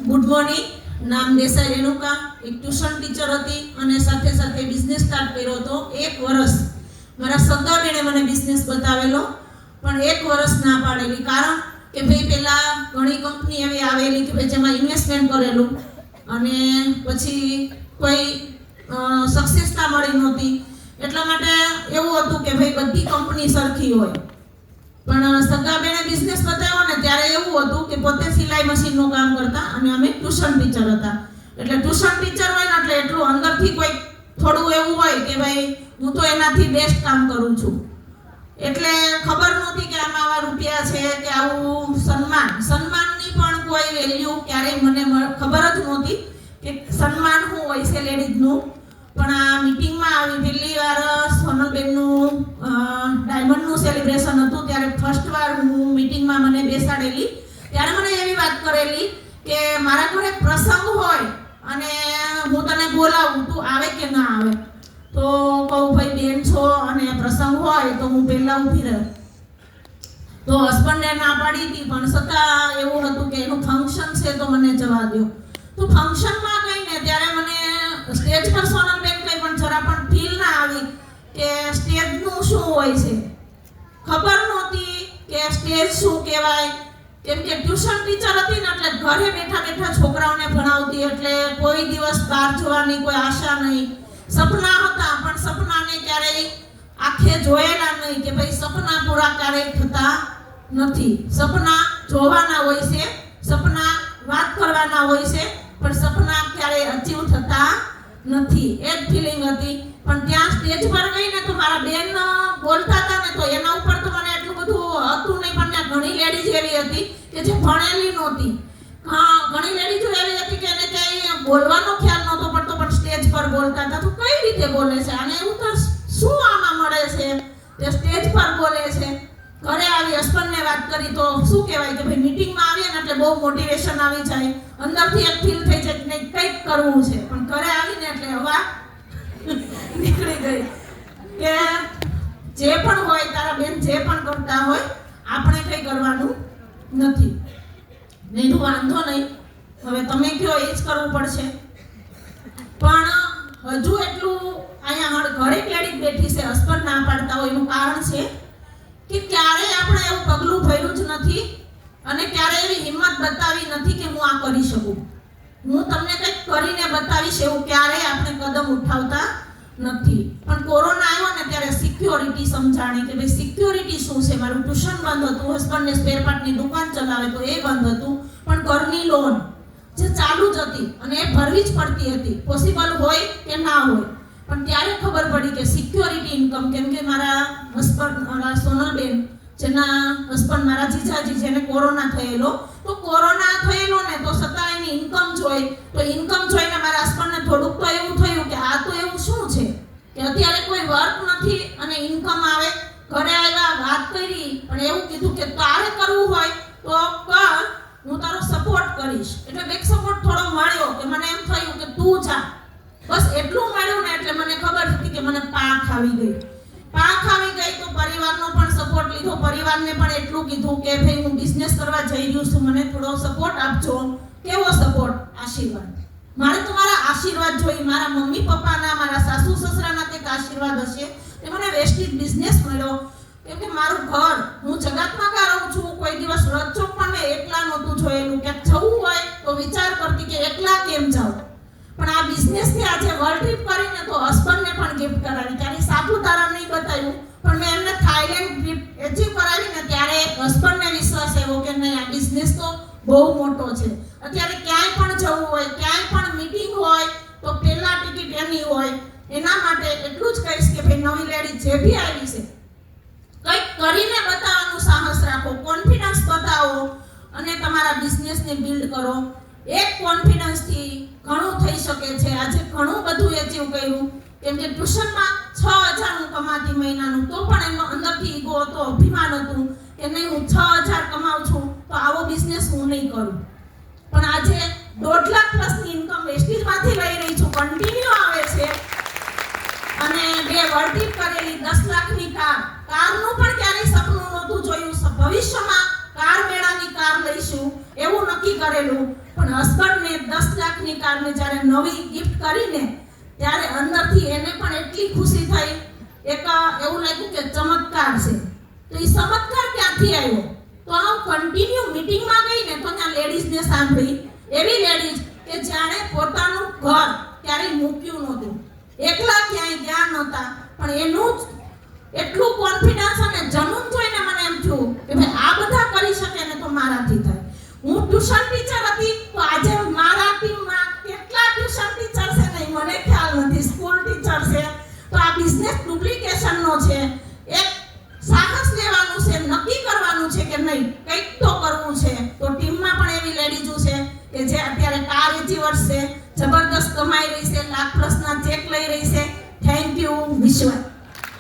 Good morning. નામ દેસાઈ રેણુકા. એક tuition teacher હતી અને સાથે સાથે બિઝનેસ સ્ટાર્ટ કર્યો હતો. 1 વર્ષ મારા સગા બેને મને બિઝનેસ બતાવેલો, પણ 1 વર્ષ ના પાડેલી. કારણ કે ભાઈ પહેલા ઘણી કંપની એવી આવેલી કે ભાઈ જેમાં ઇન્વેસ્ટમેન્ટ કરેલું અને પછી કોઈ સક્સેસતા મળી નહોતી. એટલા માટે એવું હતું કે ભાઈ બધી કંપની સરખી હોય. પણ સગા બેને બિઝનેસ બતાવ્યો ને ત્યારે એવું હતું કે પોતે સિલાઈ મશીનનું કામ કરતા અને અમે ટ્યુશન ટીચર હતા. એટલે ટ્યુશન ટીચર હોય ને એટલે એટલું અંદરથી કોઈ થોડું એવું હોય કે ભાઈ હું તો એનાથી બેસ્ટ કામ કરું છું. એટલે ખબર નહોતી કે આમાં આવા રૂપિયા છે કે આવું સન્માનની પણ કોઈ વેલ્યુ ક્યારેય મને ખબર જ નહોતી કે સન્માન શું હોય છે લેડીઝનું. પણ આ મીટિંગમાં આવી પહેલી વાર સોનલબેનનું ડાયમંડનું સેલિબ્રેશન હતું ત્યારે ફર્સ્ટ વાર હું મીટિંગમાં મને બેસાડેલી. ત્યારે મને એવી વાત કરેલી કે મારા ઘરે પ્રસંગ હોય અને હું તને બોલાવું, તું આવે કે ના આવે? તો કહું ભાઈ બેન છો અને પ્રસંગ હોય તો હું પહેલા ઊભી રહું. તો હસબન્ડે ના પાડી હતી, પણ છતાં એવું હતું કે એનું ફંક્શન છે તો મને જવા દો. તો ફંક્શનમાં ગઈ ને ત્યારે મને સ્ટેજ પર સોનલબેન કઈ પણ જરા પણ ફીલ ના આવી કે સ્ટેજનું શું હોય છે. ખબર નહોતી કે સ્ટેજ શું કહેવાય. કેમ કે ટ્યુશન ટીચર હતી ને એટલે ઘરે બેઠા બેઠા છોકરાઓને ભણાવતી, એટલે કોઈ દિવસ બહાર જવાની કોઈ આશા નહીં. સપના હતા પણ સપનાને ક્યારેય આંખે જોયેલા નહીં કે ભાઈ સપના પૂરા ક્યારેય થતા નથી. સપના જોવાના હોય છે, સપના વાત કરવાના હોય છે, પણ સપના ક્યારેય અચીવ થતા નથી. એ જ ફિલિંગ હતી. પણ ત્યાં સ્ટેજ પર ગઈ ને તો મારા બેન બોલતા હતા ને તો એના ઉપર તો મને એટલું બધું હતું નહીં. પણ ત્યાં ઘણી લેડીઝ એવી હતી કે જે ભણેલી નહોતી. ઘણી લેડીઝો એવી હતી કે એને ક્યાંય બોલવાનો ખ્યાલ નહોતો પડતો પણ સ્ટેજ પર બોલતા હતા. તો કઈ રીતે બોલે છે અને એવું તો શું આમાં મળે છે તે સ્ટેજ પર બોલે છે. ઘરે આવી હસબન્ડને વાત કરી તો શું કહેવાય કે ભાઈ મીટિંગમાં આવીએ ને એટલે બહુ મોટિવેશન આવી જાય, અંદરથી એક ફીલ થઈ જાય કે નહીં કંઈક કરવું છે. પણ ઘરે આવીને એટલે હવા નીકળી ગઈ કે જે પણ હોય તારા બેન જે પણ કરતા હોય આપણે કંઈ કરવાનું નથી. નહીં તો વાંધો નહીં, હવે તમે કહો એ જ કરવું પડશે. પણ હજુ એટલું અહીંયા ઘરે લેડીઝ બેઠી છે, હસબન્ડ ના પાડતા હોય એનું કારણ છે કે ક્યારેય આપણે એવું પગલું ભર્યું જ નથી અને ક્યારેય એવી હિંમત બતાવી નથી કે હું આ કરી શકું, હું તમને કંઈક કરીને બતાવીશ, એવું ક્યારેય આપણે કદમ ઉઠાવતા નથી. પણ કોરોના આવ્યો ને ત્યારે સિક્યોરિટી સમજાણી કે ભાઈ સિક્યોરિટી શું છે. મારું ટ્યુશન બંધ હતું, હસબન્ડને સ્પેર પાર્ટની દુકાન ચલાવે તો એ બંધ હતું, પણ ઘરની લોન જે ચાલુ જ હતી અને એ ભરવી જ પડતી હતી, પોસિબલ હોય કે ના હોય. પણ ત્યારે ખબર પડી કે સિક્યોરિટી ઇન્કમ, કેમ કે મારા હસબન્ડ મારા સોનલબેન જેના હસબન્ડ મારા જીજાજી જેને કોરોના થયેલો, તો કોરોના થયેલો ને તો છતાં એની ઇન્કમ જોઈ, તો ઇન્કમ જોઈને મારા હસબન્ડને થોડુંક તો એવું થયું કે આ તો એવું શું છે કે અત્યારે કોઈ વર્ક નથી અને ઇન્કમ આવે. ઘરે આવ્યા, વાત કરી, પણ એવું કીધું કે તારે કરવું હોય તો કર, હું તારો સપોર્ટ કરીશ. એટલે બેક સપોર્ટ થોડો મળ્યો કે મને એમ થયું કે તું જા. બસ એટલું મળ્યું ને એટલે મને ખબર હતી કે મને પાંખ આવી ગઈ. પાંખ આવી ગઈ તો પરિવારનો પણ સપોર્ટ લીધો. પરિવારને પણ એટલું કીધું કે ભાઈ હું બિઝનેસ કરવા જઈ રહ્યું છું, મને થોડો સપોર્ટ આપજો. કેવો સપોર્ટ? આશીર્વાદ. મારે તો મારા આશીર્વાદ જોઈ, મારા મમ્મી પપ્પાના, મારા સાસુ સસરાના કંઈક આશીર્વાદ હશે. એ મને વેસ્ટેજ બિઝનેસ મળ્યો. કેમ કે મારું ઘર, હું જગતમાં રહું છું, કોઈ દિવસ રજોક પણ મેં એકલા નહોતું જોયેલું. ક્યાંક જવું હોય તો વિચાર કરતી કે એકલા કેમ જાઉં. પણ આ બિઝનેસથી આજે વર્લ્ડ ટ્રીપ કરીને તો હસબન્ડને પણ ગિફ્ટ કરાવી. ત્યારે સાપુતારા નહીં બતાવ્યું પણ મેં એમને થાઈલેન્ડ ટ્રીપ એચીવ કરાવીને ત્યારે હસબન્ડને વિશ્વાસ આવ્યો કે નહીં આ બિઝનેસ તો બહુ મોટો છે. અત્યારે ક્યાંય પણ જવું હોય, ક્યાંય પણ મીટિંગ હોય તો પહેલા ટિકિટ એની હોય. એના માટે એટલું જ કહીશ કે ભાઈ નવી લેડી જે બી આવી છે કંઈક કરીને બતાવવાનું સાહસ રાખો, કોન્ફિડન્સ બતાવો અને તમારા બિઝનેસને બિલ્ડ કરો. એક કોન્ફિડન્સથી ઘણું થઈ શકે છે. આજે ઘણું બધું એચીવ કર્યું. કેમ કે ટ્યુશનમાં 6000 હું કમાતી મહિનાનું, તો પણ એમાં અંદરથી ઈગો હતો, અભિમાન હતું કે નહીં હું 6000 કમાઉં છું તો આવો બિઝનેસ હું નહીં કરું. પણ આજે 1.5 લાખ પ્લસની ઇન્કમ વેસ્ટેજમાંથી લઈ રહી છું, કન્ટિન્યુ આવે છે. અને 2 વર્લ્ડ ટ્રીપ કરેલી, 10 લાખની કારનું પણ ક્યારેય સપનું નહોતું જોયું. ભવિષ્યમાં કાર મેળાની કાર લઈશું એવું નક્કી કરેલું, પણ હસબન્ડને 10 લાખની કારને જ્યારે નવી ગિફ્ટ કરીને ત્યારે અંદરથી એને પણ એટલી ખુશી થઈ, એક એવું લાગ્યું કે ચમત્કાર છે. તો એ ચમત્કાર ક્યાંથી આવ્યો? તો હું કન્ટિન્યુ મીટિંગમાં ગઈ ને તો ત્યાં લેડીઝને સાંભળી, એવી લેડીઝ કે જાણે પોતાનું ઘર ક્યારેય મૂક્યું નહોતું, એકલા ક્યાંય ગયા નહોતા, પણ એનું જ એટલું કોન્ફિડન્સ અને જનૂન જોઈને મને એમ થયું કે ભાઈ આ બધા કરી શકે ને તો મારાથી થાય. હું ટ્યુશન ટીચર હતી તો આજે મારા ટીમમાં કેટલા ટ્યુશન ટીચર છે નહીં મને ખ્યાલ નથી, સ્કૂલ ટીચર છે. તો આ બિઝનેસ ડુપ્લિકેશનનો છે. એક સાહસ લેવાનું છે, નક્કી કરવાનું છે કે નહીં કંઈક તો કરવું છે. તો ટીમમાં પણ એવી લેડીઝો છે કે જે અત્યારે કાર એચીવર્સ છે, જબરદસ્ત કમાઈ રહી છે, લાખ પ્લસના ચેક લઈ રહી છે. થેન્ક યુ વિશ્વ.